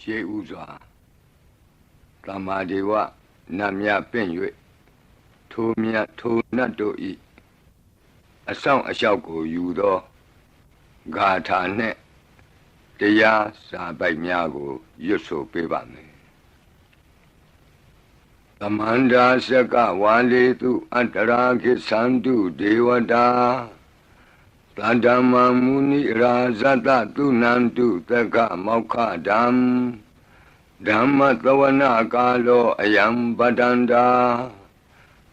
ရှေးဥစွာသမ္မာဒေဝနတ်မြတ်ပင့်၍ထိုမြတ်ထိုနတ်တို့ဤအဆောင်အလျှောက်ကိုယူသောဂါထာနှင့်တရားစာပိုက်များကိုရွတ်ဆိုပေးပါမယ်သမန္တာစကဝါလေတုအတ္တရာခိသန္တုဒေဝတာသတ္တမမုနိရာဇတသုနန္တုသက္ကမောက္ခဓမ္မဓမ္မသဝနာကာလောအယံပတန္တာ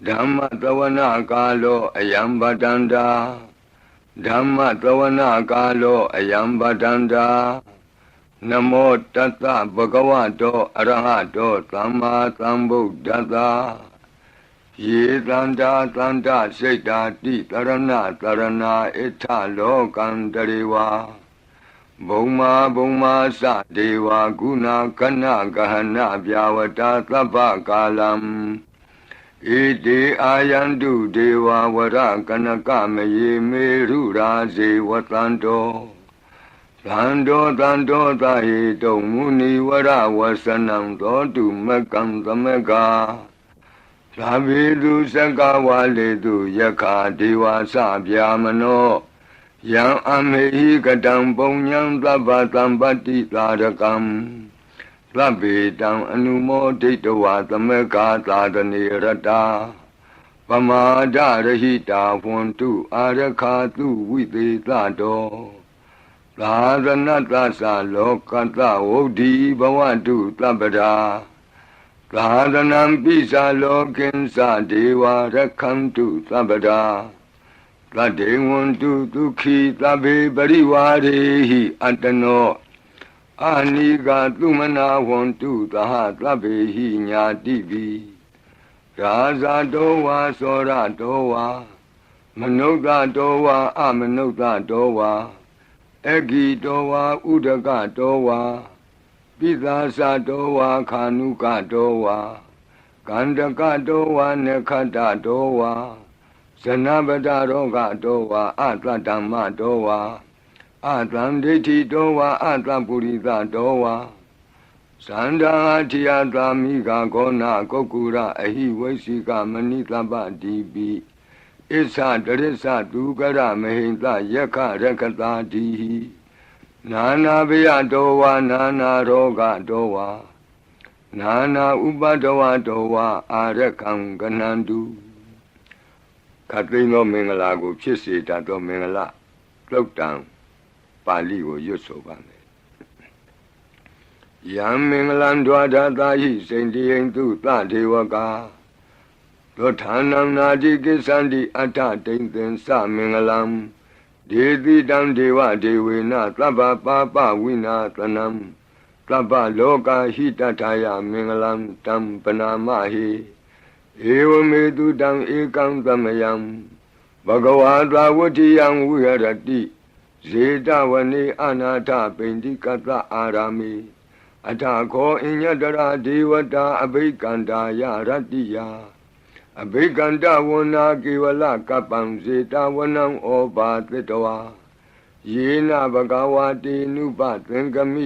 ဓမ္မသဝနာကာလောအယံပတန္တာဓမ္မသဝနာကာလောအယံပတန္တာနမောတတ္တဗဂဝတောအရဟတောသမ္မာသမ္ဗုဒ္ဓတ္တယေတန္တာတန္တစိတ်တာတိတရဏတရဏဣထလောကံတရေဝါဘုံမာဘုံမာသဒေဝဂုဏကနဂဟနဗျာဝတာသဗ္ဗကာလံဣတိအာယန္တုဒေဝဝရကနကမယေမေရုရာဇေဝတန္တောသန္တောသန္တောသဟိတုံမုနိဝရဝဆနံသောတုမကံသမကသာဘိတုစကဝါလေတုယခာဒေဝသဗျာမနောယံအမေဟိကတံပုံညံသဗ္ဗသံပတ္တိသာရကံသဗ္ဗေတံအနုမောဒိတဝါသမကသာတနေရတာပမာဒရဟိတာဝန္တုအာရခာတုဝိသေသတောသာသနတ္တသလောကတဝုဒ္ဓိဘဝတုသဗ္ဗရာသာသနံပိသလောကိဉ္စဒေဝရက္ခန္တုသဗ္ဗရာသတ္တေဝန္တုဒုက္ခိသဗ္ဗေပရိဝါရေဟိအတ္တနောအာနိကသုမနာဝန္တုသဟသဗ္ဗေဟိညာတိပိရာဇတောဝါသောရတောဝါမနုဿတောဝါအမနုဿတောဝါအဂိတောဝါဥဒကတောဝါပိသာသတောဝါခာနုကတောဝါကန္တကတောဝါနခတ္တတောဝါဇနပတရောဂတောဝါအတ္တဓမ္မတောဝါအတံဒိဋ္ဌိတောဝါအတ္တပုရိသတောဝါသန္တာထိယသာမိဂဂောနာကုက္ကူရအဟိဝိသိကမဏိသဗ္ဗတိပိဣသတရိသဒုကရမဟိတယက္ခရက္ခတာတိဟိနာနာဘယတောဝါနာနာရောဂတောဝါနာနာဥပဒဝတောဝါအာရကံကနန္တုခတ်သိမ်းသောမင်္ဂလာကိုဖြစ်စေတတ်သောမင်္ဂလာသုတ်တံပါဠိကိုရွတ်ဆိုပါမယ်ယံမင်္ဂလံဒွါဒသာဟိစိန္တိယံသူသဒေဝကာသောဌာနံနာတိကိသန္တိအတ္ထတိန်သင်္စမင်္ဂလံဒေတိတံဒေဝဒေဝေနသဗ္ဗပါပဝိနာသနံသဗ္ဗလောကဟိတထာယမင်္ဂလံတံပနာမဟိဧဝမေတုတံဧကံသမယံဘဂဝါသဝတ္တိယံဝိဟရတိဇေတဝနေအနာထပိန္တိကတအာရာမိအထာခောအညတရာဒေဝတာအဘိကန္တာယရတ္တိယအဘိကန္တဝနာကေဝလကပ္ပံဇေတဝနံဩဘာသတ္တဝါယေနဘဂဝါတိနုပသင်္ကမိ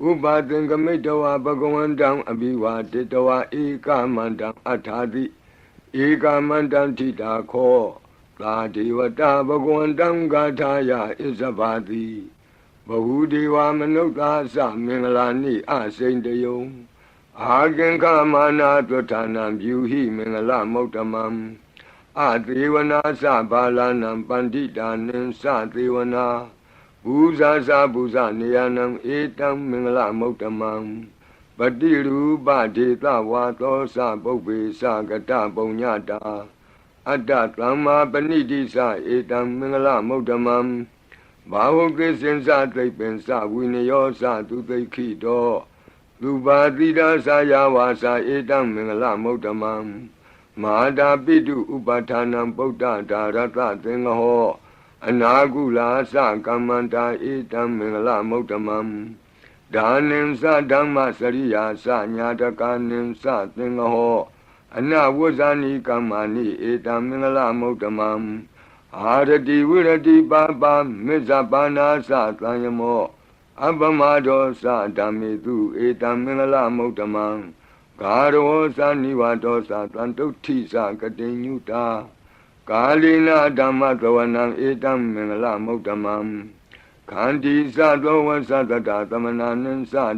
ဥပသင်္ကမိတဝါဘဂဝန္တံအဘိဝါတိတဝါဧကမန္တံအထာတိဧကမန္တံထိတာခောသာဒေဝတာဘဂဝန္တံဂါထာယဣဇဘာတိဘဟုဒေဝမနုဿသမင်္ဂလာနိအစိန်တယုံအာကင်္ခမာနာသွဋ္ဌာနံပြုဟိမင်္ဂလမௌတမံအသေဝနာသဘာလနံပန္တိတာနိသသေဝနာဘူဇာသဘူဇနေယနံဧတံမင်္ဂလမௌတမံပတိရူပဒေသဝါသောသပုပ္ပေသကတပုံညတာအတ္တသမ္မာပဏိတိသဧတံမင်္ဂလမௌတမံဘာဝကိစင်္စသိပ္ပင်္စဝိနယောသသူသိခိတောလူပါတိဒာသာယဝါစာဧတံမင်္ဂလမௌတမံမဟာတာပိတုဥပဌာနံပုဒ္ဒဒါရတသင်္ဃဟောအနာကုလာသကမ္မန္တာဧတံမင်္ဂလမௌတမံဒါနိသဓမ္မစရိယာသညာတကာနိသသင်္ဃဟောအနဝဇ္ဇာနိကမ္မာနိဧတံမင်္ဂလမௌတမံအာရတိဝိရတိပါပမေဇ္ဇပါနာသသံယမော အပမဒောသဓမ္မေတုဧတံမင်္ဂလမုဒ္ဓမံဂါရောသနိဝါဒောသတံတုဋ္ဌိသကတိညုတာကာလိနာဓမ္မသဝနံဧတံမင်္ဂလမုဒ္ဓမံခန္တီသသောဝသတတသမနာနံ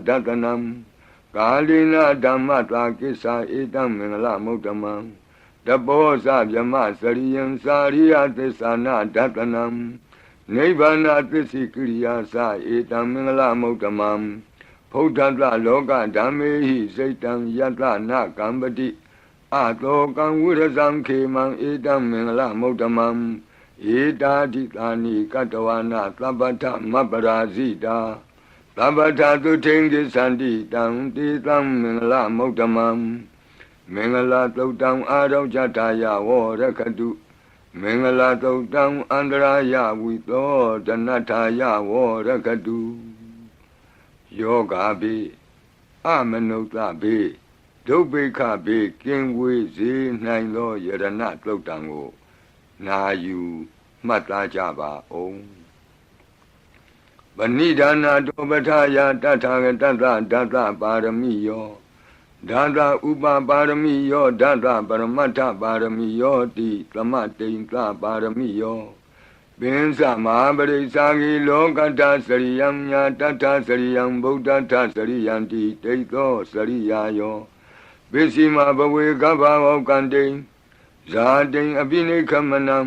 သဒတနံကာလိနာဓမ္မသာကိစ္ဆာဧတံမင်္ဂလမုဒ္ဓမံတဘောဇဗြမစရိယံစာရိယသစ္ဆာနာဒတနံနိဗ္ဗာနသစ္စိကိရိယာသဧတံမင်္ဂလမုဒ္ဓမံဖုဒ္ဓတလောကဓမ္မေဟိစိတ်တံယတနာကံပတိအတောကံဝိရဇံခေမံဧတံမင်္ဂလမုဒ္ဓမံဧတာတိတာနိကတဝနာသဗ္ဗထမပ္ပရာဇိတာသဗ္ဗထသုထိန်ကိသန္တိတံတေတံမင်္ဂလမုဒ္ဓမံမင်္ဂလသုတ်တံအာရောဇတာယဝရခတုမင်္ဂလသုတ်တံအန္တရာယဝိသောဒနထာယဝရခတုယောဂါဘိအမနုဿဘိဒုဗ္ဗေခဘိကင်ဝေစေနိုင်သောယရဏသုတ်တံကိုနာယူမှတ်သားကြပါအောင်ဗဏိဒါနာတောပဋ္ဌာယတထာဂတတဒတပါရမိယောဒတဥပပါရမိယောဒတပရမတ္ထပါရမိယောတိသမတိန်သပါရမိယောပင်စမဟာပရိစ္ဆာဂိလောကတ္တစရိယံညာတတ္ထစရိယံဗုဒ္ဓတ္ထစရိယံတိတိသောစရိယာယောပစ္စည်းမဘဝေကဗ္ဗဝကံတိဇာတိအပိနိခမနံ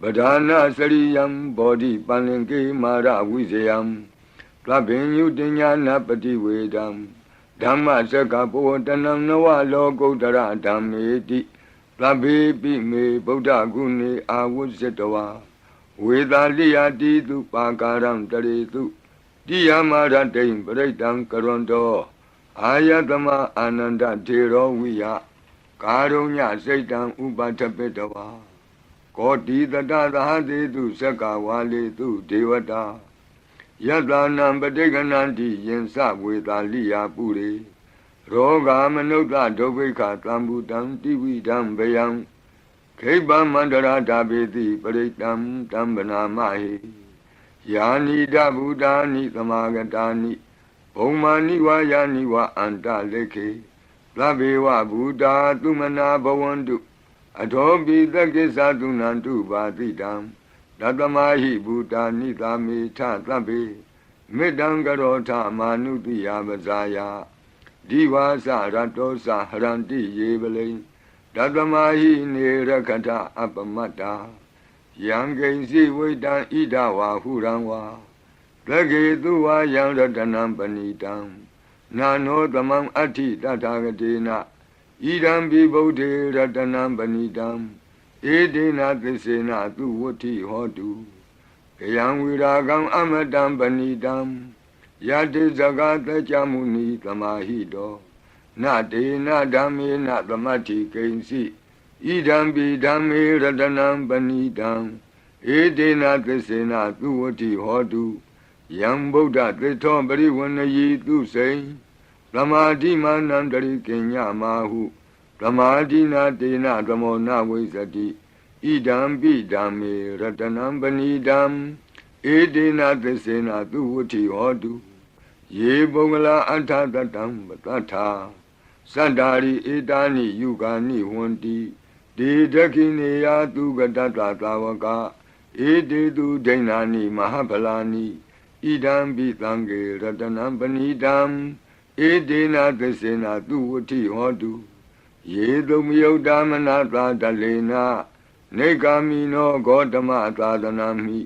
ပဓာနာစရိယံဘောဓိပန္လင်ကေမာရဝိဇယံသဗ္ဗညုတညာနာပတိဝေဒံဓမ္မစကပောတနံနဝလောကုတ္တရဓမ္မေတိသဗ္ဗေပိမေဗုဒ္ဓဂုဏေအာဝုဇ္ဇတဝါဝေသာလိယတိတုပါကာရံတရေတုတိယမရတိံပရိတံကရွန်တောအာယတမအာနန္ဒထေရောဝိယကာရုညစိတ်တံဥပထပိတဝါကောတိတတသဟတိတုသက္ကဝါလေတုဒေဝတာယတနံပဋိက္ခဏန္တိယင်စဝေသာလိယပုရိရောဂာမနုဿဒုဗ္ဗိခသံဘူတံတိဝိဒံဘယံခိဗ္ဗမန္တရာဓာပေတိပရိတံတံဗနာမဟိယာနိဒဗုဒ္ဓာနိသမာဂတာနိဘုံမာနိဝါယာနိဝါအန္တလေခေသဗ္ဗေဝဗုဒ္ဓာသုမနာဘဝန္တုအထောပိသက္ကိသသုနန္တုပါတိတံတတမဟိဗုဒ္ဓာနိသာမေထသဗ္ဗေမေတ္တံကရောထမာနုတိယပဇာယဒီဝါစရတောစဟရန္တိယေပလိတတမဟိနေရခထအပမတ္တာယံကိဉ္စီဝိတံဣဒဝါဟုရံဝါသကေတုဝါယံရတနံပဏိတံနာနောသမံအဋ္ဌိတထာဂတေနဣဒံပိဗုဒ္ဓေရတနံပဏိတံဧတေနသစ္စေနသူဝဋ္ဌိဟောတုကယံဝိရာဂံအမတံပဏိတံယတိဇဂတကြမုနိသမာဟိတောနတေနဓမ္မေနသမတ္ထိကိဉ္စီဣဒံပိဓမ္မေရတနံပဏိတံဧတေနသစ္စေနသူဝဋ္ဌိဟောတုယံဗုဒ္ဓသစ္ထောပရိဝဏယီသူစိံသမာဓိမာနံတရိကိညမာဟုသမာဓိနာတေနသမောနဝိဇ္ဇတိဣဒံပိဓမ္မေရတနံပဏိတံဧတေနသစ္စေနသူဝဋ္ဌိဟောတုယေပုဂ္ဂလာအထတတံပတ္ထာသတ္တာရိဧတာနိယုဂာနိဝန္တိဒေဒခိနေယသူကတတသာဝကဧတေတုဒိဏာနိမဟာဗလာနိဣဒံပိသံဃေရတနံပဏိတံဧတေနသစ္စေနသူဝဋ္ဌိဟောတုယေတုမယုတ်တမနာသာတလေနနေဂာမိနောဂေါတမသာသနာမိ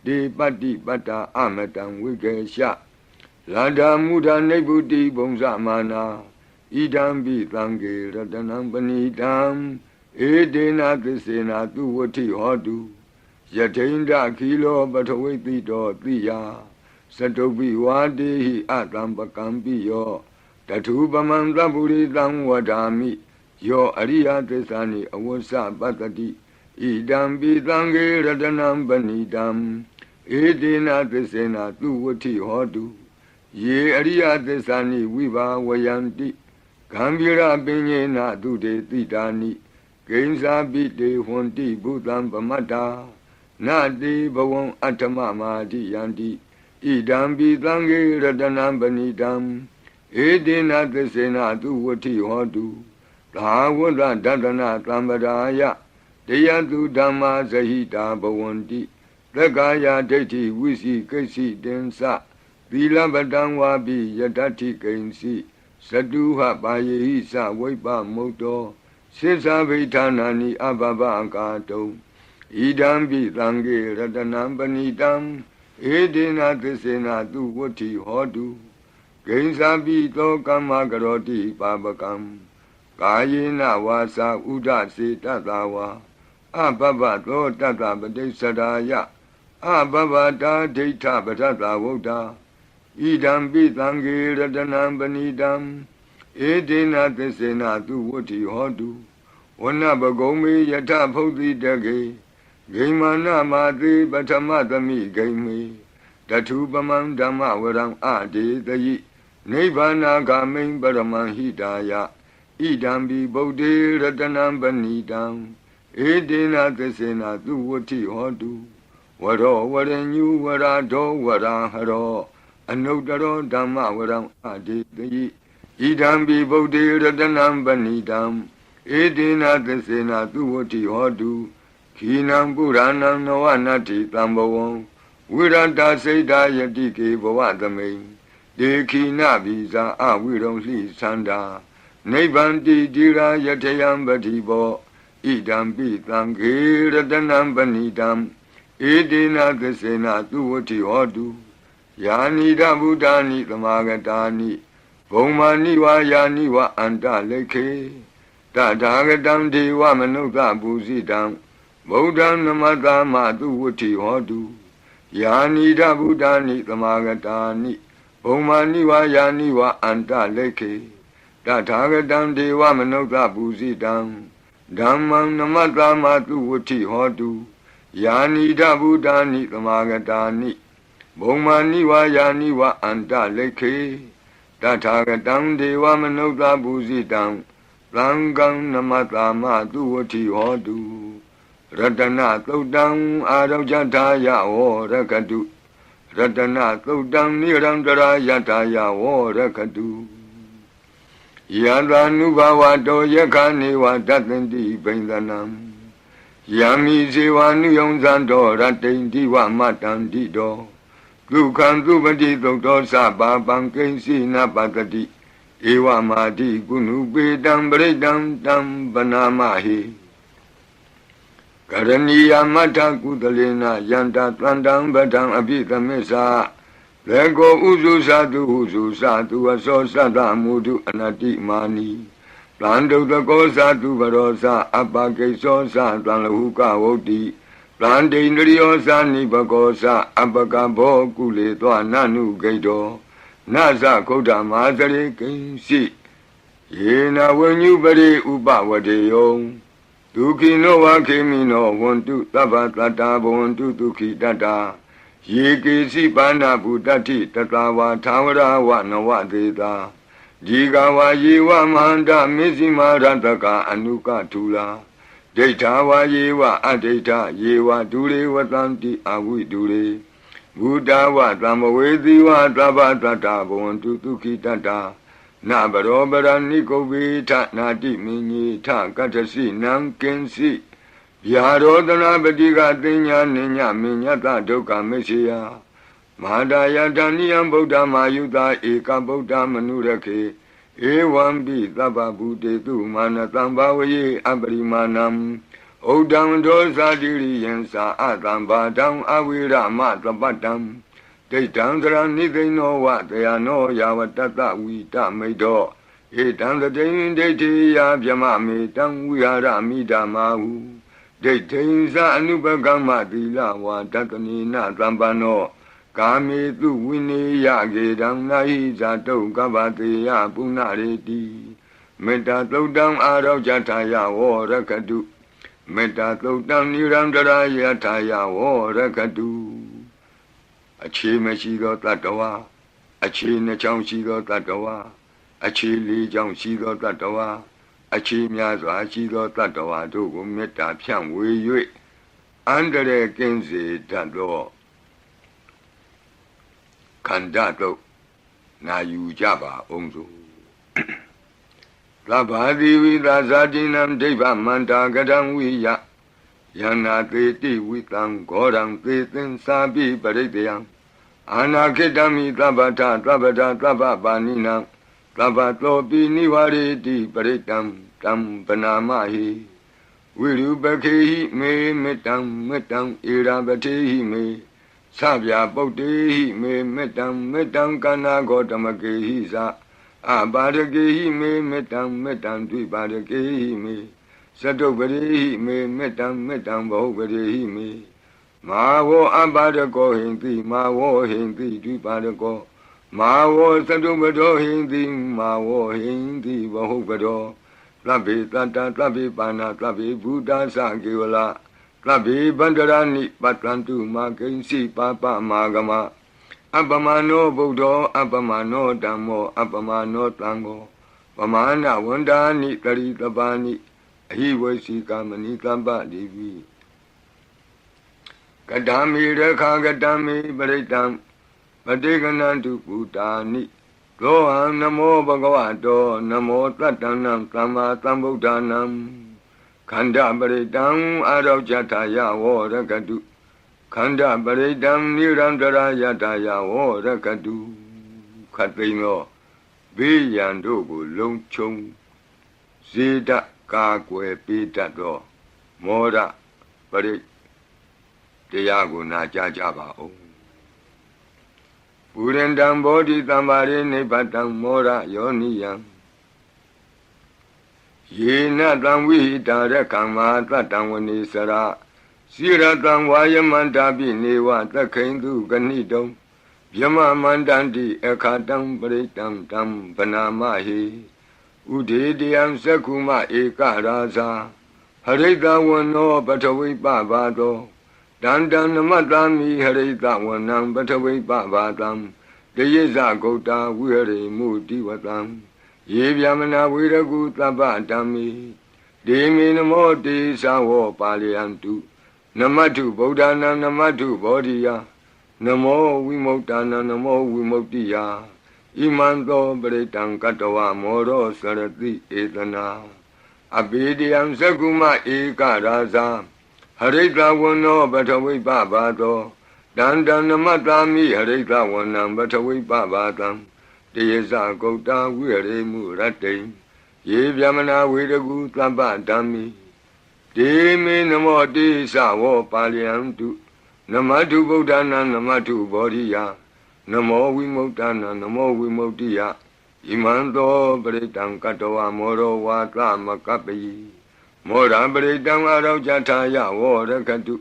ဒေပတ္တိပတ္တာအမတံဝိကေရှလန္ဓာမုဒနိဗ္ဗုတိဘုံဇမာနာဣဒံပိသံဃေရတနံပဏိတံဧတေနသစ္စေနသူဝဋ္ဌိဟောတုယထိန္ဒခိလောပထဝိတိတောတိယသတုပိဝါတေဟိအတံပကံပိယောတထုပမံသဗ္ဗုရိတံဝဒာမိယောအရိယသစ္စာနိအဝဆပတ္တိဣဒံပိသံဃေရတနံပဏိတံဧတေနသစ္စေနသူဝဋ္ဌိဟောတုယေအရိယသစ္စာနိဝိဘာဝယန္တိဂံဗီရပညေနသူတေတိတာနိကိဉ္စာပိတေဟွန်တိဘုသံပမတ္တာနတေဘဝံအတ္တမမာတိယန္တိဣ idam bi tangi ratanam banidam edina tesena tu vati hotu Dhavada dadana tambadaya Deyantu dhamma sahita bhavanti Dagaya deti visi kasi densa Dilabadam vabi yadati kainsi Saduha bayehi sa vaipa moto Sisa vitanani abhava akato Idam bi tangi ratanam banidam Edina tesena tu vati hotu Gainsabi to kama karoti babakam Kayena wasa uda se tatawa Abhava to tata padesaraya Abhava ta data patata voda Idam bitangi ratanam banidam Edina tesena tu vati hotu Wana bagome yata bhauti dage Gaimana mati patamatami gaime Datu pamam dhamma varam ade dayi Nibbana gamin paraman hidaya Idam bi bodhi ratanam banidam Edina tesena tu vati hotu Varo varenyu varado varaharo Anudaro dhamma varam ade dayi Idam bi bodhi ratanam banidam Edina tesena tu vati hotu Kinam puranam navanati tambhavam Virata seda yati ke bhavadame Dekhina visa aviram li sanda Nibbanti dira yatayam bhatibo Idam pitam ke ratanam banidam Edina tesena tu vati hotu Yani da buddhani tamagatani Bhaumani va yani va anta lekhe Tathagatam deva manukta bhusidam Buddham namata matu vati hotu Yani da buddhani tamagatani Bhaumani va yani va anta lekhe Tathagatam deva manukta bhusidam Dhammam namata matu vati hotu Yani da buddhani tamagatani Bhaumani va yani va anta lekhe Tathagatam deva manukta bhusidam Langam namata matu vati hotu Ratana Todam Arajataya O Rakadu Ratana Todam Nirandara Yataya O Rakadu Yadanubhavato Yakaniva Datanti Bendanam Yami Sivanu Yonzando Ratendi Vamatandi Do Dukhan Dubati Dokto Sabha Bankensi Napatati Eva Mati Gunu Bedam Bredam Dam Banamahi Karaniya Mata Kudalena Yanta Tandam Badam Abhitamesa Lego Uzu Sadu Uzu Sadu Aso Sada Mudu Anati Mani Plando the Gosa tu Varosa Abake Sosa Planlahuka Voti Plante Indriosa Nibagosa Abakabo Kule Nanu Gaido Nasa Koda Mazare Kinsi Yena when you bari Ubawade Duki no wakimi no wantu tabatata wantu duki dada Yiki sipana budati tatawa tawara wa nawadeda Jigawa yewa manda mizima rantaka anuka tula Detawa yewa adeta yewa dure watanti awi dure Buddha wa tamawedi wa tabatata wantu duki dada Na barobara nikobita nati minyi ta katasi nankensi Yarodana badiga tinya ninya minyata doka meshiya Mahadaya daniyam Buddha mayuta eka Buddha manurake Ewambi taba bute tu manatam bhavaye abarimanam Odam dosa diri yensa atam badam avira matapatam Deitam dara nidino wa dayano yavatata vita medo Etam datain deiti ya vyamame tam vihara midamahu Deitain sa anubhagama dila wa tatanina tambano Kame tu vini ya gedam nahi zato kavate ya punareti Metta todam arav jataya o rakadu Metta todam nirandara yataya o rakadu Achi Meshido Tatawa, Achi Nachamshido Tatawa, Achi Li Jamshido Tatawa, Achi Miazo Ashido Tatawa, Dogo Meta Pian Wei, Andre Kenzi Tado ခန္ဓာတော့နာယူကြပါအောင်စို့သဗ္ဗာတိဝိသာဇာတိနံဒိဗ္ဗမန္တာကတံဝိယယန္နာသေတိဝိတံဂောရံသေသင်္သာပိပရိတယံအာနာခိတမိသဗ္ဗထသဗ္ဗဒသဗ္ဗပါဏိနံသဗ္ဗတောပိနိဝရေတိပရိတံတံပနာမဟိဝိရုပခေဟိမေမေတ္တံမေတ္တံဧရာပတိဟိမေသဗျာပုတ္တေဟိမေမေတ္တံမေတ္တံကန္နာဂောတမကေဟိသအပါရကေဟိမေမေတ္တံမေတ္တံဒွိပါရကေဟိမေသတုပရိဟိမေမေတ္တံမေတ္တံဘဟုပရိဟိမေမာဝောအပါရကောဟိန္တိမာဝောဟိန္တိဒွိပါရကောမာဝောသတုပတောဟိန္တိမာဝောဟိန္တိဘဟုပတောသဗ္ဗေတတ္တသဗ္ဗေပါဏသဗ္ဗေဘုဒ္ဓသကေဝလသဗ္ဗေဗန္တရာနိပတ္တန္တုမာကိဉ္စီပါပမာဂမအပ္ပမနောဗုဒ္ဓောအပ္ပမနောဓမ္မောအပ္ပမနောသံဃောပမာဏဝန္ဒာနိတရိတပါဏိအဟိဝေစီကမဏိတပ္ပတိပိ ကတံမိရခာကတံမိပရိတံပတိကနန္တုပုတာနိသောဟံနမောဘဂဝတောနမောတတ္တနံသမ္မာသမ္ဗုဒ္ဓနံခန္ဓာပရိတံအာရောဇထာယဝောရကတုခန္ဓာပရိတံနိရန္တရာယထာယဝောရကတုခတ်သိမ်းသောဘေးရန်တို့ကိုလုံခြုံဇေဒကာကွယ်ပေးတတ်သောမောရပရိတရားကိုနာကြားကြပါဦးပုရိန္တံဘောဓိသမ္မာရိနိဗ္ဗတံမောရယောနိယံယေနတံဝိဟိတာရကမ္မာတတံဝနေစရစိရတံဝါယမန္တာပိနေဝသက္ခိန္တုကဏိတုံယမမန္တန္တိအခါတံပရိတံတံဗနာမဟိဥဒေတယံသက္ခုမဧကရာဇာဟရိတဝနောပထဝိပဘာတောတန္တံနမတ္တာမိဟရိတဝနံပထဝိပဘာတံတယေဇဂௌတာဝိဟရိမုတိဝတံယေဗျမနာဝေရကုသဗ္ဗတံမိဒေမိနမောတိသဝောပါလယံတုနမတ္ထုဗုဒ္ဓနာနမတ္ထုဘောဓိယနမောဝိမု क्त နာနမောဝိမု ക്തി ယဣမံသောပရိတံကတဝမောရောစရတိဧတနာအပိဒယံသက္ကုမဧကရာဇာဟရိတဝနောပထဝိပဘာတောတန္တနမတ္တာမိဟရိတဝနံပထဝိပဘာတံတယေဇဂௌတာဝိဟရိမုရတ္တိယေဗျမနာဝေရကုသဗ္ဗဓမ္မိဒေမေနမောတိသဝောပါလယံတုနမတုဗုဒ္ဓနာနမတုဘောဓိယနမောဝိမု क्त နာနမောဝိမု ക്തി ယဣမံသောပရိတံကတဝမောရောဝါသမကပ္ပိမောရပရိတံအာရောဇထာယဝောရကတု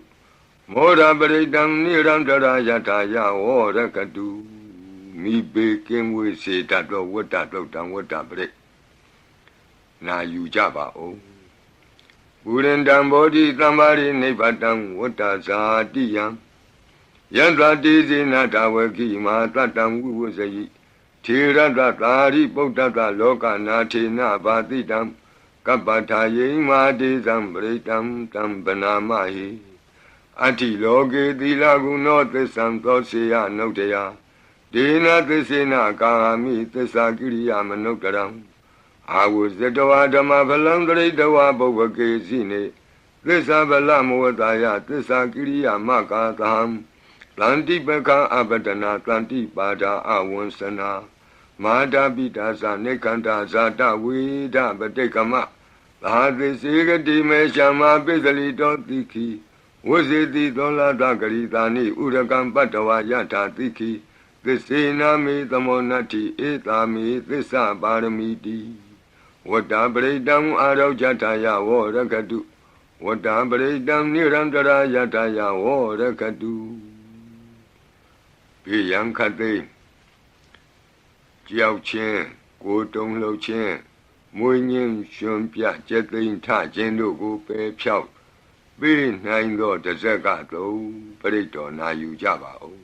မောရပရိတံနိရန္တရာယထာယဝောရကတုမိဘေကင်းဝေစေတတ်သောဝတ္တတုတ်တံဝတ္တပရိနာယူကြပါဦးပုရိန္တံဘောဓိသမ္မာရိနိဗ္ဗတံဝတ္တဇာတိယံယန္တတိဇေနတဝကိမာတတံဝိဝဇယိထေရတသာရိပုတ္တတလောကနာထေနဘာတိတံကပ္ပထာယိမာတိသံပရိတံတံဗနာမဟိအတ္တိလောကေသီလဂုဏောသစ္ဆံသောစေယနုတ္တယဒေနသစ္စေနကာမိသစ္စာကိရိယာမနုဿရံအာဝဇတဝါဓမ္မဖလံတရိတဝါပုဗ္ဗကေစီနေသစ္စာဗလမောတာယသစ္စာကိရိယာမကာသံတန္တိပကံအပဒနာတန္တိပါဒာအဝံစနာမာတာပိတာသနေခန္ဓာဇာတဝေဒပတိကမသာသစ္စေကတိမေရှမပိစလိတောတိခိဝဇေတိသောလာတဂရိတာနိဥရကံပတ္တဝါယထာတိခိသစ္စေနာမေသမောနတ္တိဧတာမေသစ္စာပါရမီတိဝတ္တပရိတံအာရောဇထာယဝောရကတုဝတ္တပရိတံနိရန္တရာယထာယဝောရကတုဘေးရန်ခတ်သိမ်းကြောက်ခြင်းကိုယ်တုံလှုပ်ခြင်းမွေးညင်းရှင်ပြကျက်သိမ်းထခြင်းတို့ကိုပယ်ဖြောက်ပေးနိုင်သောတဇက်ကသုံးပရိတ္တောနာယူကြပါဦး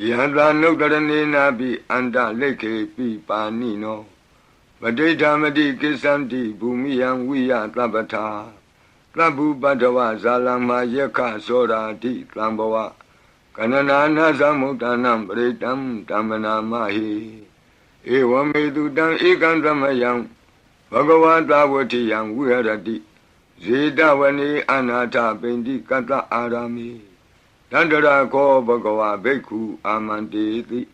ယန္တာနုတ္တရနေနာပိအန္တလိခေပိပါဏိနောပဋိဌာမတိကိစ္ဆန္တိဘူမိယံဝိယသဗ္ဗထာသဗ္ဗုပတ္တဝဇာလမယက္ခသောရာတိသံဘဝက Kanana Samutanam Britam Tamanamahi Ewamedu Dan Ekantamayam Bhagavata Yang Virati Zedavani Anata Bendi Kata Arami Dandara Ko Bhagava Beku Amantiti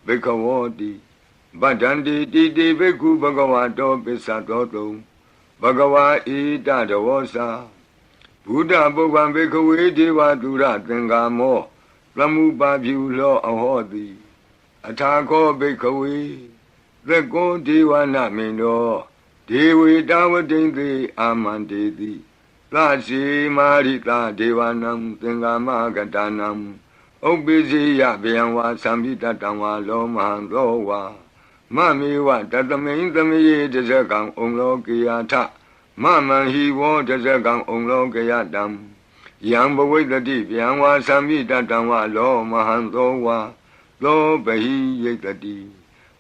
Bekavoti Badandi Didi Beku Bhagavato Pesatoto Bhagava Ita Davosa Buddha Bhagavan Bekawe Deva Dura Tengamo Lamupa Bhulo Ahodi Atako Bekawe Leko Deva Namino Dewi Dawadinti Amantiti Lasi Marita Devanam Tengama Gatanam Obisi Yabianwa Sambita Tangwa Loman Lowa Mamiwa Tatamin Tamiye Desekang Onglo Kiyata Mama he won't Desekang Onglo Kiyatam Yang Bawitati Bianwa Sambita Tangwa Lo Mahandowa Lo Bahi Yetati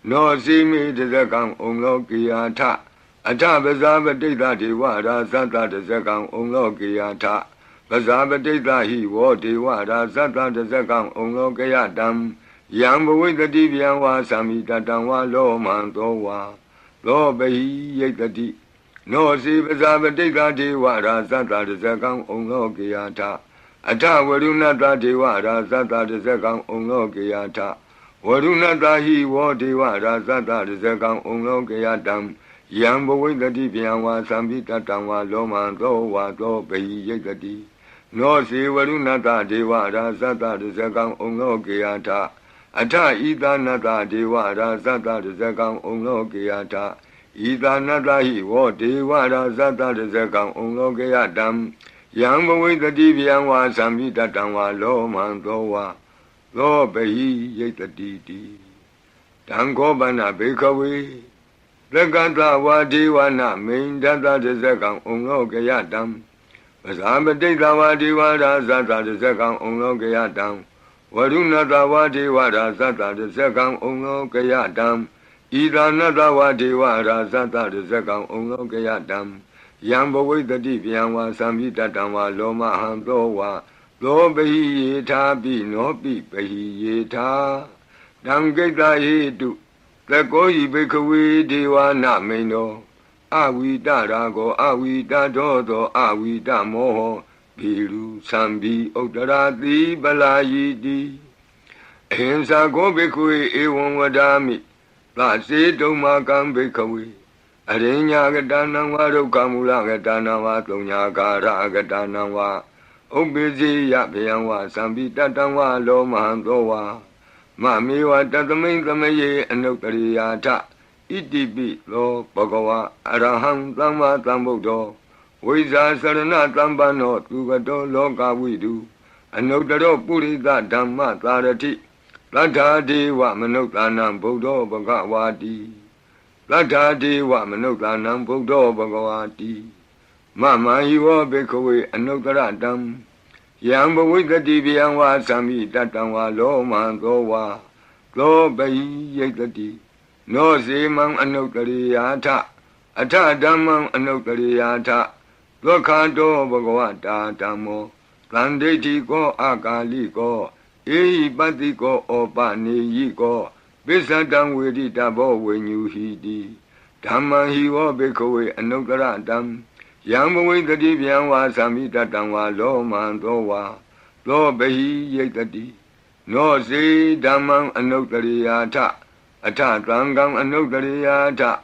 No Simi Desekang Onglo Kiyata Ata Bazabadita Diwara Sata Desekang Onglo Kiyata Bazabadita he wo Diwara Sata Desekang Onglo Kiyatam Yang Bawitati Bianwa Sambita Tangwa Lo Mahandowa Lo Bahi Yetati No si Bazabadita Diwara Sata Desekang Onglo Kiyata Ata Varunata Diwara Sata Desekang Onglo Kiyata Varunata he wo Diwara Sata Desekang Onglo Kiyatam Yang Bawitati Bianwa Sambita Tangwa Lo Mahandowa Lo Bahi Yetati No si Varunata Diwara Sata Desekang Onglo Kiyata Ata Idanata Diwara Sata Desekang Onglo Kiyata Idanata hi wo Diwara Sata Desekang Onglo Kiyatam Yang Bawitati Bianwa Sambita Tangwa Lo Mahandowa Lo Bahi Yetati Tangkobana Bekawe Lekata Wadiwana Mindata Desekang Onglo Kiyatam Bazabadita Wadiwara Sata Desekang Onglo Kiyatam Varunata Wadiwara Sata Desekang Onglo Kiyatam Idanata Wadiwara Sata Desekang Onglo Kiyatam Yang Bawitati Bianwa Sambita Tangwa Lo Mahandowa Lo Bahi Yeta No Pi Bahi Yeta Dangeta Yetu Leko Bekawe Dewa Namino Awita Rago Awita Dodo Awita Moho Biru Sambi Odarati Balayidi Hensa Go Bekwe Ewan Wadami Lase Domakam Bekawe Arenya Gadanangwa Rokamula Gadanangwa Tonya Gara Gadanangwa Obezi Yapianwa Sambi Tatangwa Lo Mahandowa Mamiwa Tatamin Tamaye Anotariyata Itibi Lo Bhagava Araham Tama Tambudo Wiza Sarana Tambano Tugato Loka Vidu Anotaro Purita Dhamma Tarati Latha Deva Manotanam Buddho Bhagavati Latha Deva Manotanam Buddho Bhagavati Mama Hiva Bekawe Anotaratam Yang Bawitati Bianwa Sambita Tangwa Lo Mahandowa Lo Bahi Yetati No Semang Anotariyata Ata Dhammang Anotariyata Lokhanto Bhagavata Dhammo Tandeti Ko Akali Ko Ehi Pati Ko Opaniyi Ko Bisatang Vedita Bo Venyuhidi Dhamma Hiva Bekawe Anotaratam Yang Bawitati Bianwa Sambita Tangwa Lo Mahandowa Lo Bahi Yetati No Se Dhammang Anotariyata Ata Tangang Anotariyata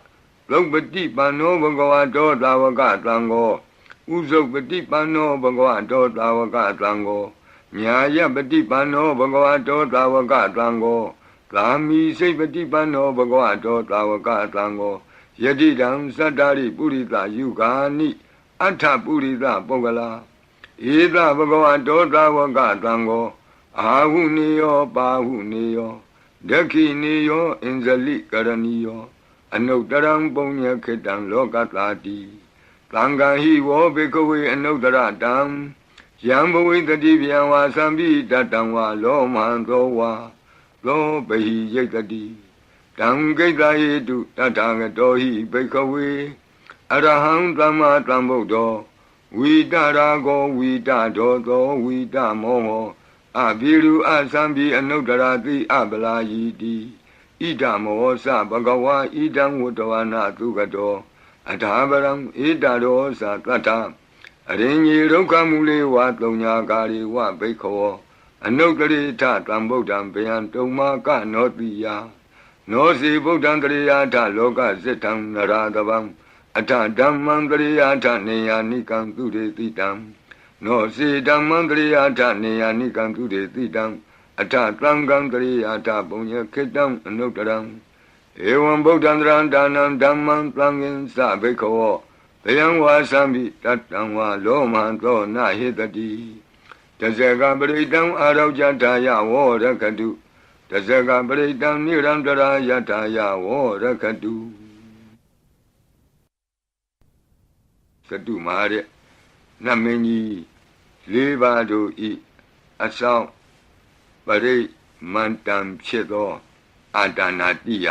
Lokpati Pano Bhagavato Tavaka Tango Usopati Pano Bhagavato Tavaka Tango Nyaya Pati Pano Bhagavato Tavaka Tango Lami Sepati Pano Bhagavato Tavaka Tango Yadidam Satari Purita Yugani Atta Purita Pogala Ida Bhagavato Tavaka Tango Ahuniyo Bahuniyo Dakiniyo Inzali Karaniyo Anotaram Punya Ketan Lokatati Tanga Hivo Bekawe Anotaratam Yang Bawitati Bianwa Sambita Tangwa Lo Mahandowa Lo Bahi Yetati Tangeta Yetu Tatagato Hi Bekawe Araham Tama Tambudo Vita Rago Vita Dodo Vita Moho အဘိရုအသံဘိအနုတ္တရာတိအပလာယီတိဣဒမောသဘဂဝါဣဒံဝတ္တဝနာသုကတောအထာပရံဣဒရောသတတ္ထအရင်ကြီးဒုက္ခမူလေဝသုံးညာကာရီဝဘိက္ခောအနုတ္တရိထတံဗုဒ္ဓံဗယံတုံမာကနောတိယနောစီဗုဒ္ဓံတရိယာထလောကဇိတံနရာတဗံအထဓမ္မံတရိယာထနေယာနိကံသူရေတိတံနောစီဓမ္မံတရိယာထနေယာနိကံသူရေတိတံအထသံဃံတရိယာထပုညခေတံအနုတ္တရံဧဝံဗုဒ္ဓံတရံဒါနံဓမ္မံသံဃင်္စဘိက္ခောဘယံဝါသံဘိတတံဝါလောမံသောနဟိတတိတဇဂပရိတံအာရောကြထာယဝောရကတုတဇဂပရိတံနိရန္တရာယထာယဝောရကတုသတုမာရဲ့နတ်မင်းကြီးလေးပါးတို့ဤအဆောင်ပရိမန္တံဖြစ်သောအာတနာတိယ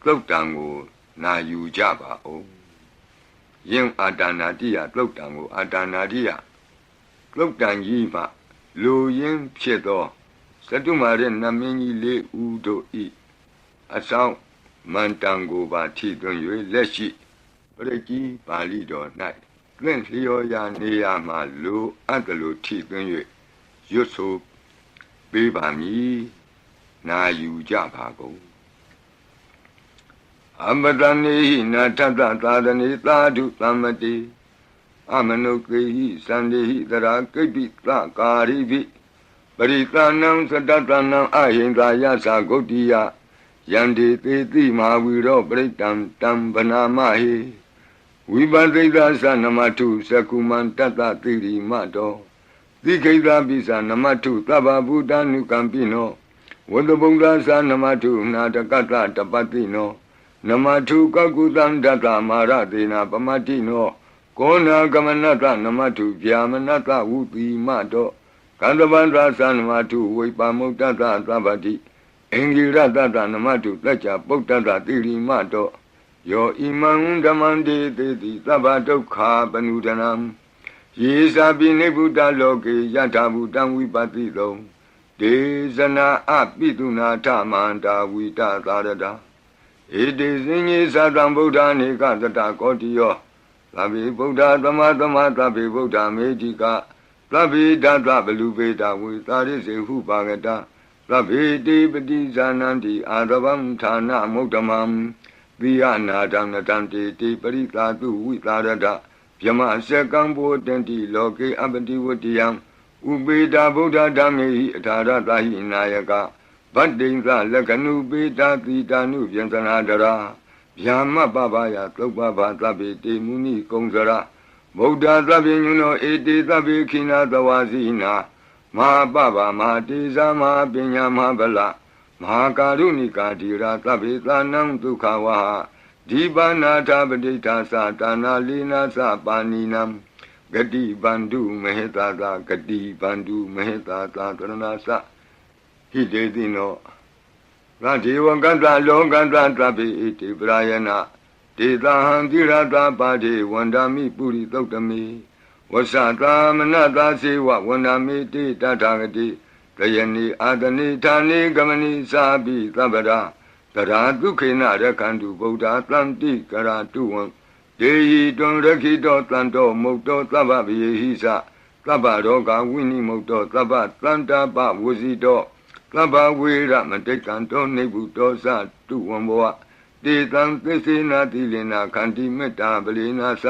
သုတ်တံကိုနာယူကြပါဦးယင်းအာတနာတိယသုတ်တံကိုအာတနာတိယသုတ်တံကြီးမှလူရင်းဖြစ်သောသတုမာရဲ့နတ်မင်းကြီးလေးဦးတို့ဤအဆောင်မန္တံကိုပါထိသွင်း၍လက်ရှိပရိကြီးပါဠိတော်၌တွင်လျော်ရာနေရာမှာလူအပ်တယ်လို့ထိသွင်း၍ရွတ်ဆိုပေးပါမည်နာယူကြပါကုန်အမတနေဟိနာထတသာသနေသာဓုသမ္မတိအမနုကေဟိသန္တိဟိသရာကိပိသကာရိပိပရိသနံသတ္တနံအဟိန္ဒာယသဂုတ်တိယယန္တိသေတိမဟာဝီရောပရိတံတံဗနာမဟိဝိပသိတသနမထုသကုမံတတတိရိမတောသိခိတပိသနမထုသဗ္ဗဗုဒ္ဓ ानु ကံပိနောဝတ္တဗုဒ္ဓသနမထုနာတကတတပတိနောနမထုကကုတံတတမာရတေနာပမတိနောကောနာကမနတနမထုဗျာမနတဝုတိမတောကန္တဗန္ဒသနမထုဝိပါမုတ္တသသဗ္ဗတိအင်္ဂိရတတနမထုတัจจပုတ္တတတိရိမတောယောဣမံဓမ္မံတေတိသဗ္ဗဒုက္ခပနုဒနံယေသပိနိဗ္ဗုတလောကေယထာဘူတံဝိပတိတုံဒေဇနာအပိတုနာထမန္တာဝိတသာရတာဧတေစဉ္ညေသတံဗုဒ္ဓနေကသတကောတိယောသဗ္ဗေဗုဒ္ဓသမသမသဗ္ဗေဗုဒ္ဓမေတိကသဗ္ဗေဓတဗလူပေတဝေသာရိစေဟုပါကတသဗ္ဗေတိပတိဇာနန္တိအာရဗံဌာနမုဒ္ဓမံသီယနာတံနတံတေတိပရိသာတုဝိသာရတဗျမစကံဘောတန္တိလောကေအပတိဝတ္တိယံဥပေတာဗုဒ္ဓဓမ္မေဟိအထာရတဟိနာယကဗတ္တိံသလက္ခဏုပေတာတိတာနုဗျံသနာဒရာဗျာမပပယသုပ္ပဘာသဗ္ဗေတေမုနိကုံစရဗုဒ္ဓသဗ္ဗညုနောဧတေသဗ္ဗေခိနာသဝါစီနာမဟာပပမဟာတေဇာမဟာပညာမဟာဗလမဟာကာရုဏိကာဓိရာသဗ္ဗေသာနံဒုက္ခဝါဒီပါဏာထပဋိဋ္ဌာသတာနာလိနာသပါဏိနံဂတိဗန္ဓုမဟေတာသာဂတိဗန္ဓုမဟေတာသာတရဏသဟိတေတိနောငါဒေဝကတ္တလောကတ္တသဗ္ဗေဣတိပရာယနာဒေသဟံတိရတာပါတိဝန္ဒာမိပုရိသုတ်တမေဝဆသာမနတာစေဝဝန္ဒာမိတိတထာဂတိတယနိအာတနိဌာနိကမနိသာပိသဗ္ဗရာတရာဒုခေနရခန္တုဗုဒ္ဓသံတိကရာတုဝံဒေဟိတွံရခိတောတန်တောမုတ်တောသဗ္ဗဗယေဟိသသဗ္ဗရောဂဝိနိမုတ်တောသဗ္ဗတန္တာပဝစီတောသဗ္ဗဝေရမတိကံတောနိဗ္ဗုတောသတုဝံဘောတေတံသစ္စေနာတိလေနာခန္တိမေတ္တာပလေနာသ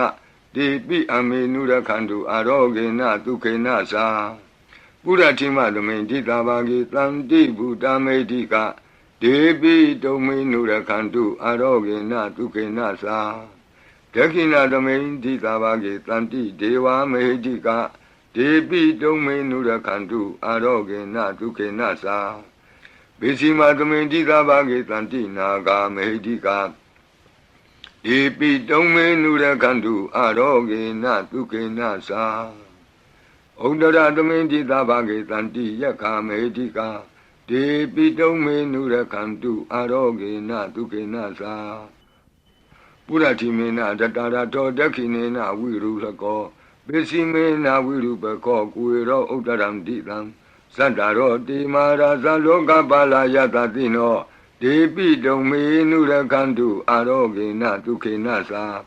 တေပိအမေနုရခန္တုအာရောဂေနဒုခေနသာပုရတိမသမိန်တိတာဘာဂေတံတိဗုဒ္ဓမေတိကဒေပိတုံမေနုရခန္တုအာရောဂေနဒုခေနသာဒက္ခိဏသမိန်တိတာဘာဂေတံတိဒေဝမေတိကဒေပိတုံမေနုရခန္တုအာရောဂေနဒုခေနသာဘေစီမသမိန်တိတာဘာဂေတံတိနာဂာမေတိကဒေပိတုံမေနုရခန္တုအာရောဂေနဒုခေနသာဩဒရသမိန်တိတာဘာဂေတံတိယက္ခာမေတိကဒေပိတုံမေနုရခန္တုအာရောဂေနဒုခေနသာပုရတိမေနတတရာတောဒက္ခိနေနဝိရုလကောပေစီမေနဝိရုပကောကွေရောဥဒ္ဒရံတိတံ Sattaro ti marasa loka pala yata tino Depi dome nurakantu arogena tukena sa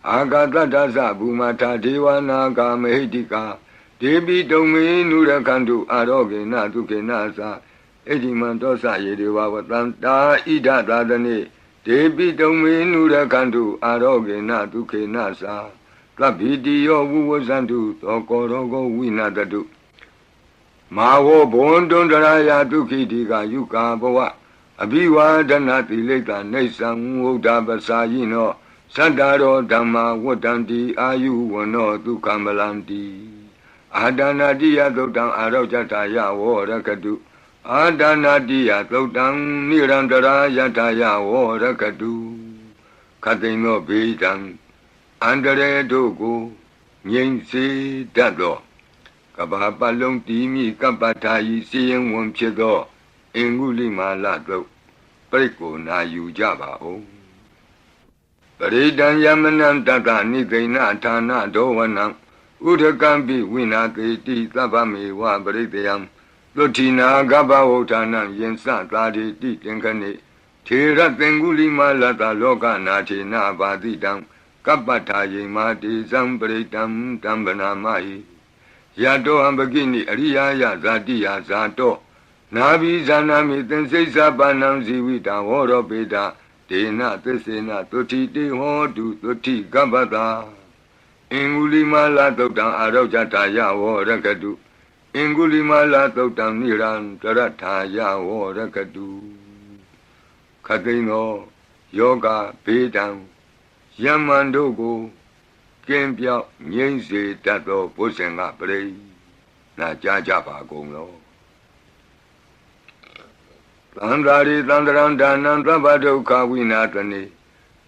Agatata sa bhumata devana ka mahidika Depi dome nurakantu arogena tukena sa Edimanto sa yedewa vatanta ida dadane Depi dome nurakantu arogena tukena sa Tabidiyo vuvasantu tokorogo winadatu Mawo bondondaraya dukhitika yuka bhava Abhiwadana tileta nesam udabasayino Saddaro dhamma vadanti ayuvano dukamalanti Adanadiya dodam arojataya vorakadu Adanadiya dodam nirandara taya vorakadu Katino bedam Andare dogo Nyense dado Kabapalong timi kapatayi siyang wamchedo Enguli malato Preko na yujaba o Paridan yamanam tata nikaina thana dowanam Udakambi winakiti tabame wa paridayam Lutina gaba otanam yensa tadi ti tenkane Thera tenguli malata loka nati na badidam Kapatayi mati sampritam tambanamahi Yato ambagini ariyaya zatiya zato Nabi zanami tensesa panam zivita horo peta Tena tesena toti te hotu toti gabata Ingulima totam arojataya vorakadu Ingulima totam niran tarataya vorakadu Katino yoga pedam Yamandogo Kempya Nyense Tato Pusenga Pre Na Jajapa Gonglo Tandari Tandaran Danan Tabado Kawinatani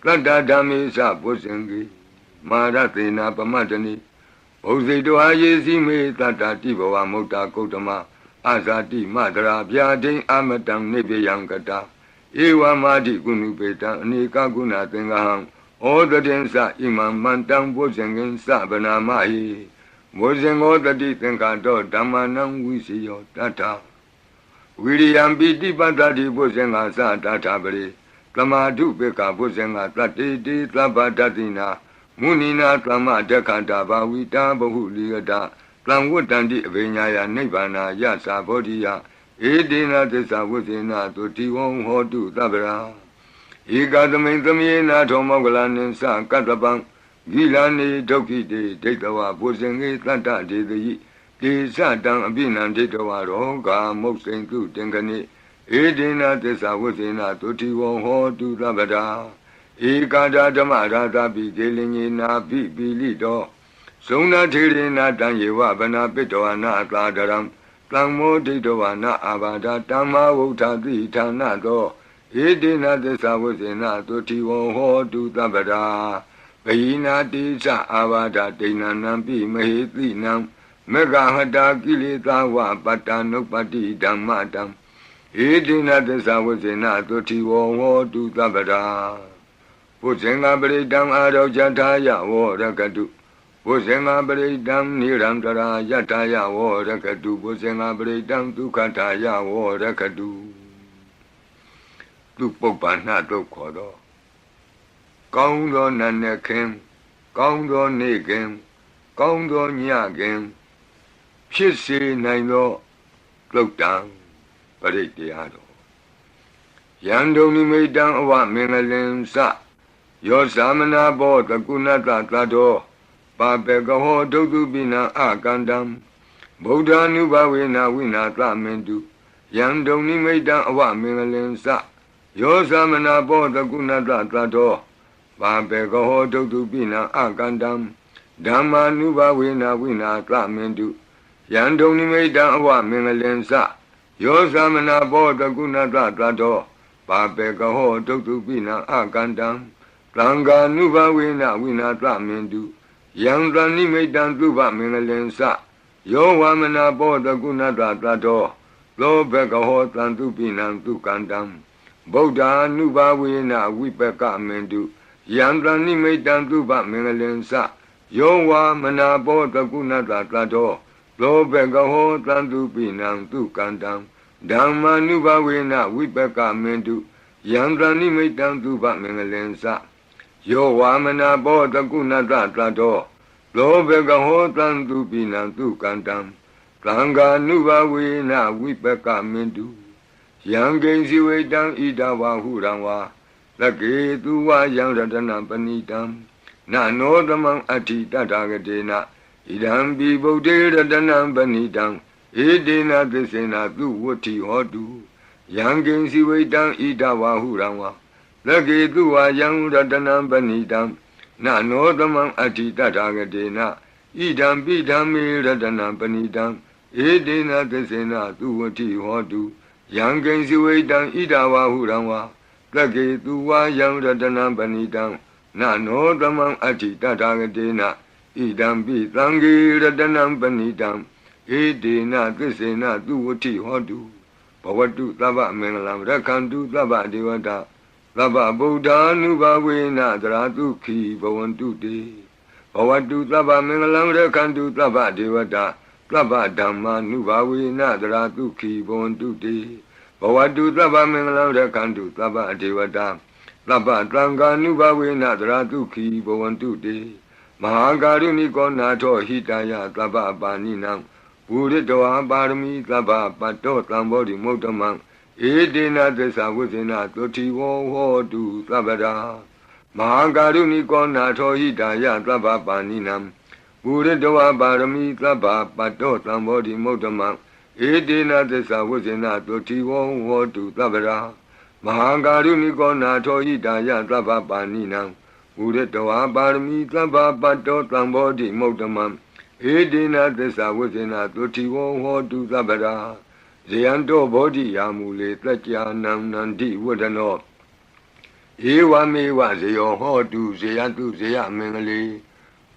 Tata Dami Sa Pusengi Maratina Pamatani Osedo Ayesi Me Tata Tiboa Mota Kotama Azati Madra Byadin Amatang Nebeyankata Ewa Madi Gunupeta Nika Gunatengahang Odadensa imam mantang bozengin sabana mahi Bozengo tadi tengkato damanang wisiyo tata William biti patati bozenga sa tata beri Tamadu beka bozenga tati di tabadatina Munina tama dekanta bawita bahuliyata Tlamwutandi vinyaya nibana yasa bodiya Edina desa wuzina tutiwong hodu tabra Ikadamin tamyena thomogalanin sa katapang Gilani dokite detawa bosengi tata dedayi Te satang abinan detawa roga moksengu tengani Edina desa wuzina tutiwong hodu tabra Ikada dhamarata bigelingi na bibilito Sona tirina tanyewa bana pitoana tadaram Tangmo detawana abada tamma vutati tanato Edina desa wuzina tutiwong hodu tabra Vahina tisa avada tina nampi mahiti nam Megahata kilita wa patanupati dhammatam Edina desa wuzina tutiwong hodu tabra Pusenga beridam arojataya vorakadu Pusenga beridam nirantara yataya vorakadu Pusenga beridam tukataya vorakadu Tu popana tu kodo Kaung do nanakim Kaung do nekim Kaung do nyakim Pisi naino Klokdang Paritiyado Yando ni meidang awa mengalim sa Yo samana bo takunata tato Papekaho dodubina akandam Buddha nubawena winata mendu Yando ni meidang awa mengalim sa Yo samana bo takunata tato Papekaho dodubina akandam Dhamma nubawena winata mendu Yando ni meidang awa mengalim sa Yo samana bo takunata tato Papekaho dodubina akandam Tanga nuba wina winata mendu Yang tani medan tuba mengalensa Yo wamana boda gunata tato Lo beka ho tantu pinang tu kandam Buddha nuba wina wipeka mendu Yang tani medan tuba mengalensa Yo wamana boda gunata tato လောဘကဟောတံတုပိနံသူကန္တံဓမ္မာနုဘဝေနဝိပကမင်တုယံတဏိမိတံသူဗမင်္ဂလင်္စယောဝါမနာဘောတကုဏတတတောလောဘကဟောတံတုပိနံသူကန္တံသံဃာနုဘဝေနဝိပကမင်တုယံကိဉ္စီဝေတံဣဒဝါဟုရံဝါလကေသူဝါယံရတနံပဏိတံနာနောသမံအဋ္ဌိတတဂတေနဣဒံပိဗုဒ္ဓေရတနံပဏိတံဧတေနသစ္စေနသူဝတ္ထိဟောတုယံကိဉ္စီဝေတံဣဒဝါဟုရံဝါလကေသူဝါယံရတနံပဏိတံနာနောသမံအဋ္ဌိတတဂတေနဣဒံပိဓမ္မေရတနံပဏိတံဧတေနသစ္စေနသူဝတ္ထိဟောတုယံကိဉ္စီဝေတံဣဒဝါဟုရံဝါလကေသူဝါယံရတနံပဏိတံနာနောသမံအဋ္ဌိတတဂတေနဣဒံပိသံဃေရတနံပဏိတံဧတေနသစ္စေနသူဝတ္ထိဟောတုဘဝတုသဗ္ဗမင်္ဂလံရက္ခန္တုသဗ္ဗဒေဝတာသဗ္ဗဗုဒ္ဓ ानु ဘဝေနသရတုခိဘဝန္တုတေဘဝတုသဗ္ဗမင်္ဂလံရက္ခန္တုသဗ္ဗဒေဝတာသဗ္ဗဓမ္မာ ानु ဘဝေနသရတုခိဘဝန္တုတေဘဝတုသဗ္ဗမင်္ဂလံရက္ခန္တုသဗ္ဗဒေဝတာသဗ္ဗသံဃာ ानु ဘဝေနသရတုခိဘဝန္တုတေမဟာကာရုဏိကောနာထောဟိတယသဗ္ဗပါဏိနံပုရိတောပါရမီသဗ္ဗပတ္တောသံဘောဓိမုဒ္ဓမံဧတေနသစ္စာဝိဇ္ဇေနသုတိဝောဟောတုသဗ္ဗရာမဟာကာရုဏိကောနာထောဟိတယသဗ္ဗပါဏိနံပုရိတောပါရမီသဗ္ဗပတ္တောသံဘောဓိမုဒ္ဓမံဧတေနသစ္စာဝိဇ္ဇေနသုတိဝောဟောတုသဗ္ဗရာမဟာကာရုဏိကောနာထောဟိတယသဗ္ဗပါဏိနံပုရိတောပါရမီသဗ္ဗပတ္တောသံဘောဓိမုဒ္ဓမံဧတေနသစ္စာဝိဇ္ဇေနသုတိဝောဟောတုသဗ္ဗရာဇယံတောဘောဓိယာမူလေတัจจာနံနန္တိဝဒနောဧဝမေဝဇယောဟောတုဇယတုဇယမင်္ဂလေ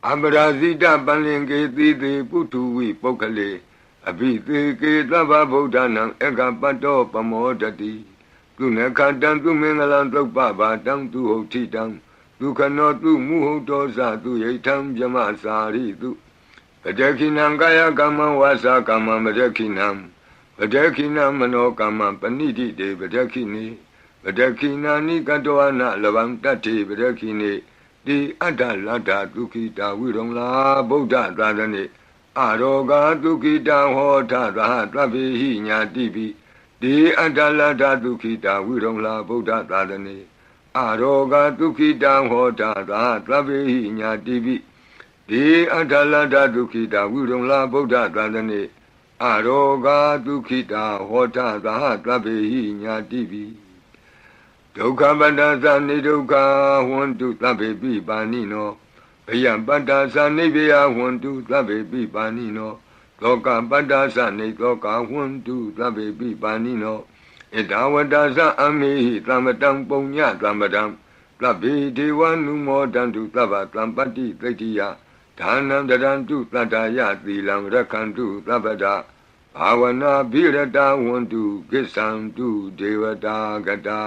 အပရာဇိတပလင်ကေတိတေပုထုဝိပုဂ္ဂလေအဘိသေကေသဗ္ဗဗုဒ္ဓနာဧကပတ္တောပမောတတိသူနခတံသူမင်္ဂလံသုပ္ပဘာတံသူဟုတ်ထိတံဒုက္ခနောသူမုဟုတ်တောဇသူယိထံဗျမစာရိတုပတခိနံကာယကမ္မဝါစာကမ္မပတခိနံပတခိနံမနောကမ္မပဏိတိတေပတခိနေပတခိနာနိကတောဝနလဗံတတ္တိပတခိနေတိအတ္တလတ္တဒုက္ခိတာဝိရုံလာဗုဒ္ဓသာသနေအရောဂါဒုက္ခိတံဟောထသဟသဗ္ဗေဟိညာတိပိတိအတ္တလတ္တဒုက္ခိတာဝိရုံလာဗုဒ္ဓသာသနေအရောဂါဒုက္ခိတံဟောထသဟသဗ္ဗေဟိညာတိပိတိအတ္တလတ္တဒုက္ခိတာဝိရုံလာဗုဒ္ဓသာသနေအရောဂါဒုက္ခိတာဟောထသဟသဗ္ဗေဟိညာတိပိဒုက္ခပတ္တသနိဒုက္ခဟွန်တုသဗ္ဗေပိပါဏိနောဘယံပတ္တသနိဗ္ဗယဟွန်တုသဗ္ဗေပိပါဏိနောလောကပတ္တသနိသောကဟွန်တုသဗ္ဗေပိပါဏိနောဣဒဝတ္တသအမေဟိသမ္ပတံပုံညသမ္ပတံသဗ္ဗေဒေဝနုမောတံတုသဗ္ဗသံပတ္တိသိတ္တိယဒါနံတရံတုသတ္တယသီလံရက္ခန္တုသဗ္ဗဒဘာဝနာဘိရတဝန္တုကိစ္ဆံတုဒေဝတာဂတာ